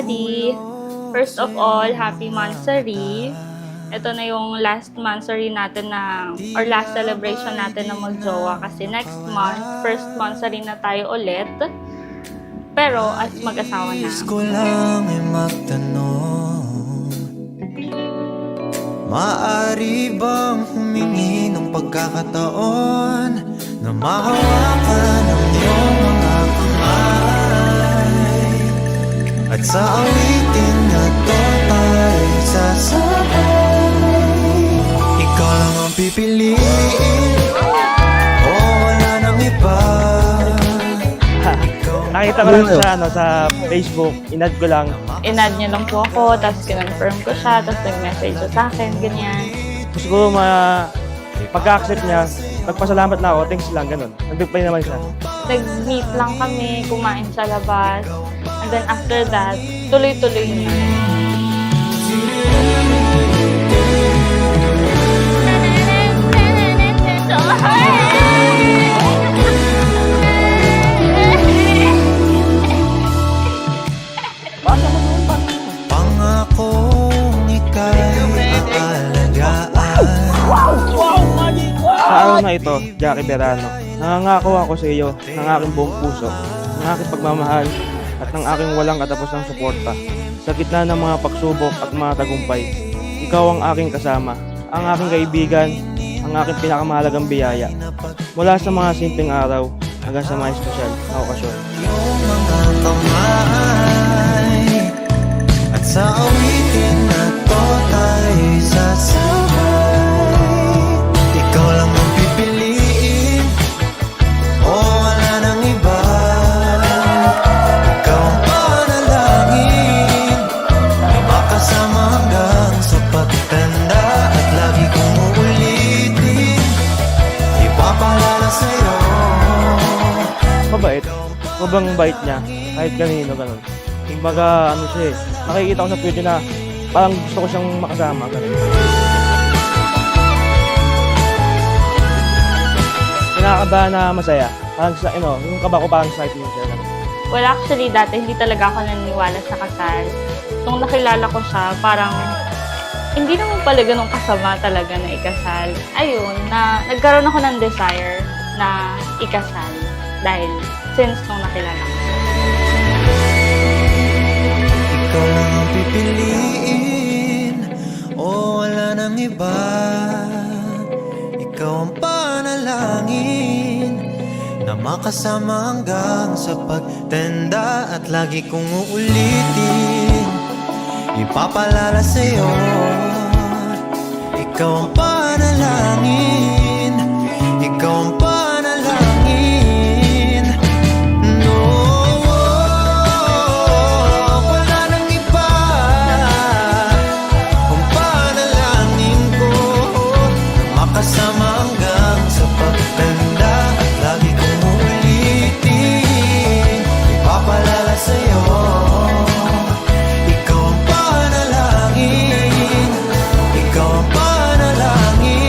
everybody! First of all, happy Mansari! Ito na yung last Mansari natin na, or last celebration natin na magjowa kasi next month, first Mansari na tayo ulit. Pero as mag-asawa na. Ko lang ay magtanong, maaari bang humingi ng pagkakataon na mahawakan ang iyong mga kamay, at sa awitin na to ay sasabay. Ikaw lang ang pipiliin, o wala nang iba. Nakita ko lang sa Facebook, inad ko lang. Inad niya lang po ako, tapos kinonfirm ko siya, tapos nag-message siya sa akin, ganyan. Siguro pagka-accept niya, nagpasalamat na ako, thanks lang, ganun. Nag-reply naman siya. Nag-meet lang kami, kumain sa labas. And then after that, tuloy-tuloy na. Pangakong ika'y aalagaan. Sa araw na ito, Jackie Verano, nangangako ako sa iyo ng aking buong puso, ng aking pagmamahal, at ng aking walang katapusang suporta. Sa gitna ng mga pagsubok at mga tagumpay, ikaw ang aking kasama, ang aking kaibigan, ang aking pinakamahalagang biyaya. Mula sa mga simpleng araw hanggang sa mga espesyal na okasyon. Iyong mga kamay, at sa awitin na to tayo sasabay. Ikaw lang ang pipiliin, o wala nang iba. Ikaw ang panalangin, makasama hanggang sa pagtanda, at lagi kong uulitin, ipapalala sa'yo. Mabait. Sobrang bait niya. Kahit kanino, ganun. Kumbaga, siya eh. Nakikita ko sa Twitter na parang gusto ko siyang makasama, ganun. Kinakabahan na masaya. Parang sa, yung kaba ko parang excited siya. Ganun. Well, actually, dati hindi talaga ako naniniwala sa kasal. Nung nakilala ko siya, parang hindi naman pala ganun kasama talaga na ikasal. Ayun, nagkaroon ako ng desire na ikasal. Dahil since nung nakilala ko. Ikaw lang ang pipiliin, o wala nang iba. Ikaw ang panalangin, na makasama hanggang sa pagtanda, at lagi kong uulitin, ipapalala sa'yo. Ikaw ang panalangin, ikaw ang panalangin. No, wala nang iba. Ang panalangin ko, makasama hanggang sa pagtanda, at lagi kong uulitin, ipapalala sa'yo. Ikaw ang panalangin, ikaw ang panalangin.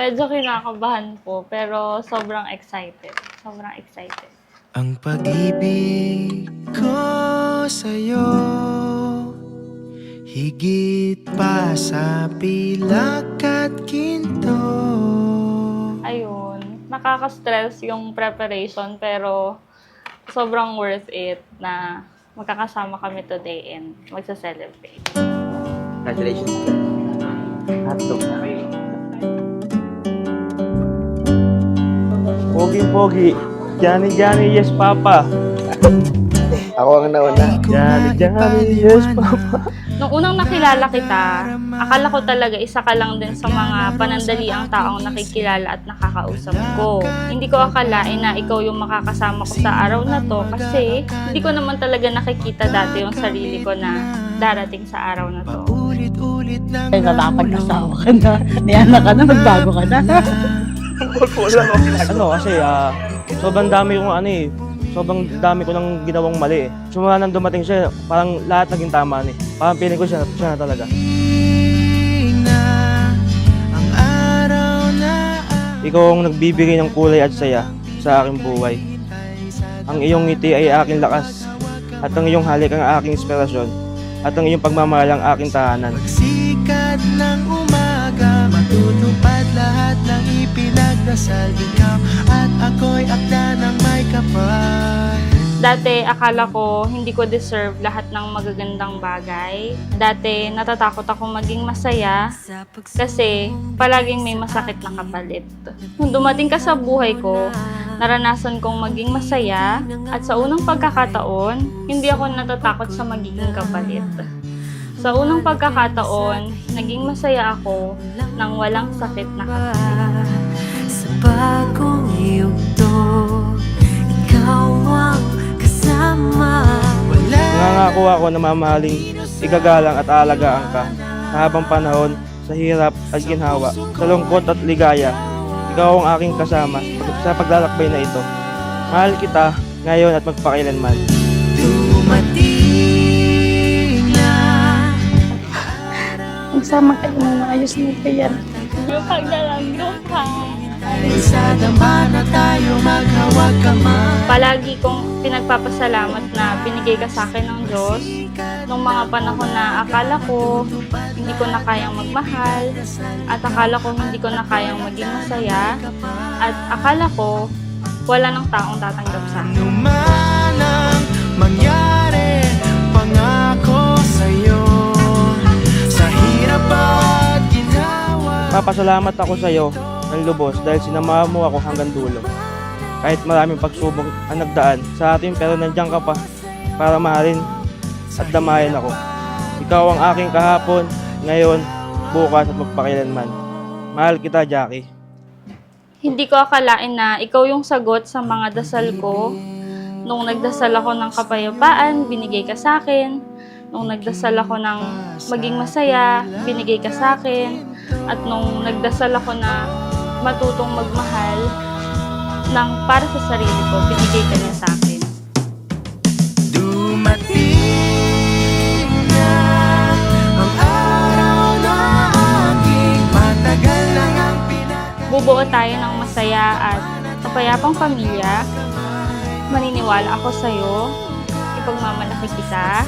Medyo kinakabahan po, pero sobrang excited. Sobrang excited. Ang pag-ibig ko sa'yo, higit pa sa pilak at ginto. Ayun, nakaka-stress yung preparation, pero sobrang worth it na magkakasama kami today and magsa-celebrate. Congratulations. Hotdog na kayo. Pogi-pogi. Johnny, yes, Papa. Ako ang nauna. Johnny, yes, Papa. Nung unang nakilala kita, akala ko talaga isa ka lang din sa mga panandaliang taong nakikilala at nakakausap ko. Hindi ko akalain na ikaw yung makakasama ko sa araw na to kasi hindi ko naman talaga nakikita dati yung sarili ko na darating sa araw na to. Ay, nakapag-asawa ka na, may anak ka na, magbago ka na. Kasi sobrang dami kong sobrang dami ko nang ginawang mali eh. Simula nang dumating siya, parang lahat naging tama ni. Parang feeling ko siya na talaga. ang araw na Ikaw ang nagbibigay ng kulay at saya sa aking buhay. Ang iyong ngiti ay aking lakas, at ang iyong halik ang aking inspirasyon, at ang iyong pagmamahal ang aking tahanan. Sikat ng umaga, matutupad lahat ng ipinagdasal. Ikaw at ako'y akda ng may kapal. Dati, akala ko hindi ko deserve lahat ng magagandang bagay. Dati, natatakot ako maging masaya kasi palaging may masakit na kapalit. Nung dumating ka sa buhay ko, naranasan kong maging masaya at sa unang pagkakataon, hindi ako natatakot sa magiging kapalit. Sa unang pagkakataon, naging masaya ako nang walang sakit na kapalit. Sa bagong yugto, ikaw ang kasama. Nangangako ako na mamahaling, igagalang at aalagaan ka sa habang panahon, sa hirap at ginhawa, sa lungkot at ligaya. Ikaw ang aking kasama sa paglalakbay na ito. Mahal kita ngayon at magpakailanman. Dumating na Magsama kayo ng maayos nito yan. Yung pagdalanggo ka. sa dama na tayo maghawag kamay. Palagi kong pinagpapasalamat na binigay ka sa akin ng Diyos nung mga panahon na akala ko hindi ko na kayang magmahal at akala ko hindi ko na kayang maging masaya at akala ko wala ng taong tatanggap sa akin. Ano man ang mangyari, pangako sa'yo. Sa hirap at ginhawa. Papasalamat ako sa iyo ng lubos dahil sinamahan mo ako hanggang dulo. Kahit maraming pagsubok ang nagdaan sa atin pero nandiyan ka pa para mahalin at damayan ako. Ikaw ang aking kahapon, ngayon, bukas at magpakailanman. Mahal kita, Jackie. Hindi ko akalain na ikaw yung sagot sa mga dasal ko. Nung nagdasal ako ng kapayapaan, binigay ka sa akin. Nung nagdasal ako ng maging masaya, binigay ka sa akin. At nung nagdasal ako na matutong magmahal ng para sa sarili ko, binigay ka niya sa akin. Dumating na ang araw na aking matagal lang ang Bubuo tayo ng masaya at kapayapang pamilya. Maniniwala ako sa'yo, ipagmamalaki kita,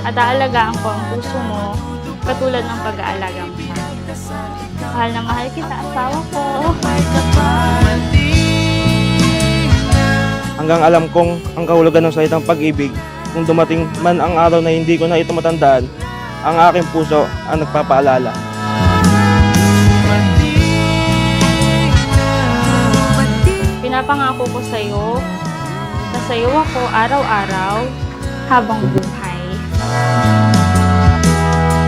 at aalagaan ko ang puso mo katulad ng pag-aalaga mo sa akin. Mahal na mahal kita, asawa ko. Hanggang alam kong ang kahulugan ng salitang pag-ibig, kung dumating man ang araw na hindi ko na ito matandaan, ang aking puso ang nagpapaalala. Pinapangako ko sa'yo na sa'yo ako araw-araw habang buhay.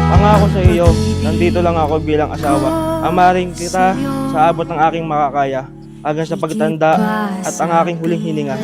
Pangako sa iyo, nandito lang ako bilang asawa. Amarin kita sa abot ng aking makakaya hanggang sa pagtanda at ang aking huling hininga.